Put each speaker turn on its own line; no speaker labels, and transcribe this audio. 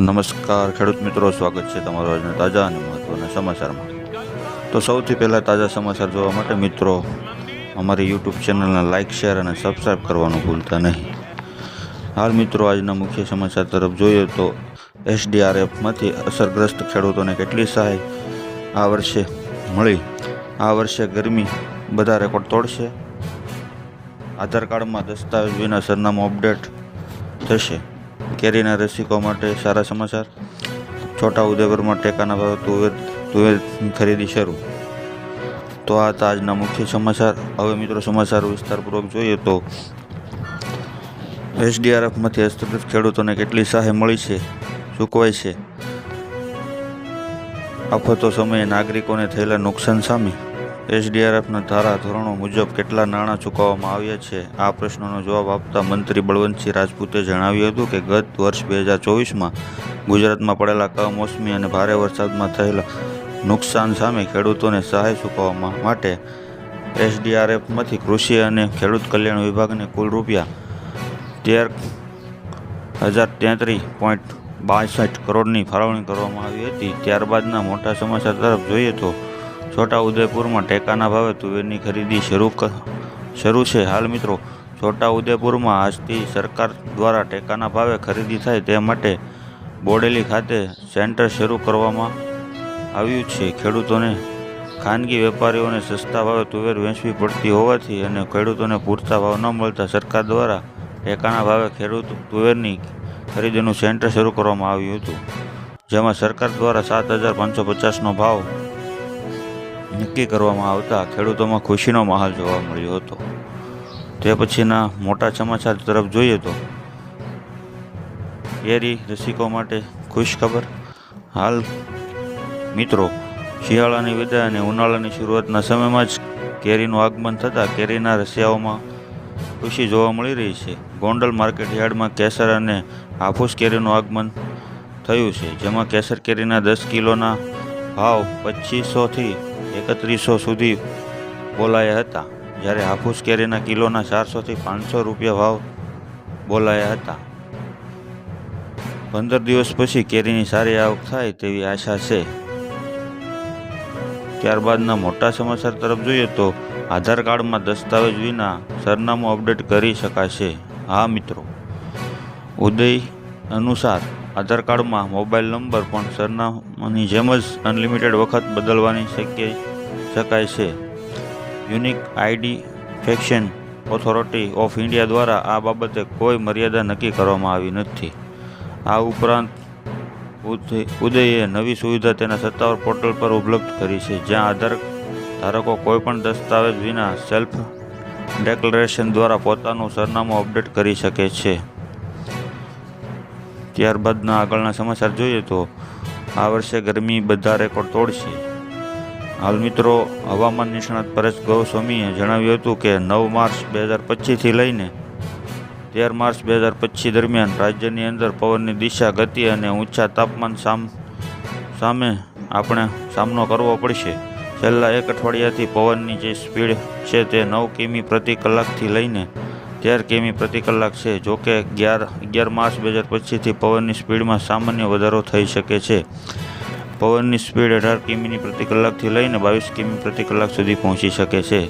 નમસ્કાર ખેડૂત મિત્રો, સ્વાગત છે તમારો આજના તાજા અને મહત્વના સમાચારમાં। તો સૌથી પહેલાં તાજા સમાચાર જોવા માટે મિત્રો અમારી યુટ્યુબ ચેનલને લાઇક, શેર અને સબસ્ક્રાઈબ કરવાનું ભૂલતા નહીં। હાલ મિત્રો આજના મુખ્ય સમાચાર તરફ જોઈએ તો SDRFમાંથી અસરગ્રસ્ત ખેડૂતોને કેટલી સહાય આ વર્ષે મળી? આ વર્ષે ગરમી બધા રેકોર્ડ તોડશે। આધાર કાર્ડમાં દસ્તાવેજ વિના સરનામું અપડેટ થશે। કેરીના રસિકો માટે સારા સમાચાર। છોટા ઉદેપુરમાં ટેકાના ભાવે તુવેર ખરીદી શરૂ। તો આ હતા આજના મુખ્ય સમાચાર। હવે મિત્રો સમાચાર વિસ્તારપૂર્વક જોઈએ તો SDRFમાંથી અસરગ્રસ્ત ખેડૂતોને કેટલી સહાય મળી છે, ચૂકવાય છે? આફતો સમયે નાગરિકોને થયેલા નુકસાન સામે SDRFના ધારા ધોરણો મુજબ કેટલા નાણાં ચૂકવવામાં આવ્યા છે? આ પ્રશ્નનો જવાબ આપતા મંત્રી બળવંતસિંહ રાજપૂતે જણાવ્યું હતું કે ગત વર્ષ 2024માં ગુજરાતમાં પડેલા કમોસમી અને ભારે વરસાદમાં થયેલા નુકસાન સામે ખેડૂતોને સહાય ચૂકવવા માટે SDRFમાંથી કૃષિ અને ખેડૂત કલ્યાણ વિભાગને કુલ રૂપિયા 13,033.62 કરોડની ફાળવણી કરવામાં આવી હતી। ત્યારબાદના મોટા સમાચાર તરફ જોઈએ તો છોટા ઉદેપુરમાં ટેકાના ભાવે તુવેરની ખરીદી શરૂ છે। હાલ મિત્રો છોટા ઉદેપુરમાં આજથી સરકાર દ્વારા ટેકાના ભાવે ખરીદી થાય તે માટે બોડેલી ખાતે સેન્ટર શરૂ કરવામાં આવ્યું છે। ખેડૂતોને ખાનગી વેપારીઓને સસ્તા ભાવે તુવેર વેચવી પડતી હોવાથી અને ખેડૂતોને પૂરતા ભાવ ન મળતા સરકાર દ્વારા ટેકાના ભાવે ખેડૂત તુવેરની ખરીદીનું સેન્ટર શરૂ કરવામાં આવ્યું હતું, જેમાં સરકાર દ્વારા 7,550નો ભાવ નક્કી કરવામાં આવતા ખેડૂતોમાં ખુશીનો માહોલ જોવા મળ્યો હતો। તે પછીના મોટા સમાચાર તરફ જોઈએ તો કેરી રસિકો માટે ખુશ ખબર। હાલ મિત્રો શિયાળાની વિદાય અને ઉનાળાની શરૂઆતના સમયમાં જ કેરીનું આગમન થતાં કેરીના રસિયાઓમાં ખુશી જોવા મળી રહી છે। ગોંડલ માર્કેટ યાર્ડમાં કેસર અને હાફૂસ કેરીનું આગમન થયું છે, જેમાં કેસર કેરીના 10 કિલોના ભાવ 2500થી 3100 સુધી બોલાયા હતા, જ્યારે હાફૂસ કેરીના કિલોના 400થી 500 રૂપિયા ભાવ બોલાયા હતા। 15 દિવસ પછી કેરીની સારી આવક થાય તેવી આશા છે। ત્યારબાદના મોટા સમાચાર તરફ જોઈએ તો આધાર કાર્ડમાં દસ્તાવેજ વિના સરનામું અપડેટ કરી શકાશે। હા મિત્રો, ઉદય અનુસાર આધાર કાર્ડમાં મોબાઈલ નંબર પણ સરનામાની જેમ જ અનલિમિટેડ વખત બદલવાની શકાય છે। Unique identification authority of India દ્વારા આ બાબતે કોઈ મર્યાદા નક્કી કરવામાં આવી નથી। આ ઉપરાંત ઉદયે નવી સુવિધા તેના સત્તાવાર પોર્ટલ પર ઉપલબ્ધ કરી છે, જ્યાં આધાર ધારકો કોઈપણ દસ્તાવેજ વિના સેલ્ફ ડિક્લેરેશન દ્વારા પોતાનું સરનામું અપડેટ કરી શકે છે। ત્યારબાદના આગળના સમાચાર જોઈએ તો આ વર્ષે ગરમી બધા રેકોર્ડ તોડશે। હાલ મિત્રો હવામાન નિષ્ણાત પરેશ ગોસ્વામીએ જણાવ્યું હતું કે 9 માર્ચ 2025થી લઈને 13 માર્ચ 2025 દરમિયાન રાજ્યની અંદર પવનની દિશા, ગતિ અને ઊંચા તાપમાન સામે આપણે સામનો કરવો પડશે। છેલ્લા એક અઠવાડિયાથી પવનની જે સ્પીડ છે તે 9 કિમી પ્રતિ કલાકથી લઈને 13 કિમી પ્રતિ કલાક છે। જોકે 11 માર્ચ 2025થી પવનની સ્પીડમાં સામાન્ય વધારો થઈ શકે છે। પવનની સ્પીડ 18 કિમી પ્રતિ કલાકથી લઈને 22 કિમી પ્રતિ કલાક સુધી પહોંચી શકે છે।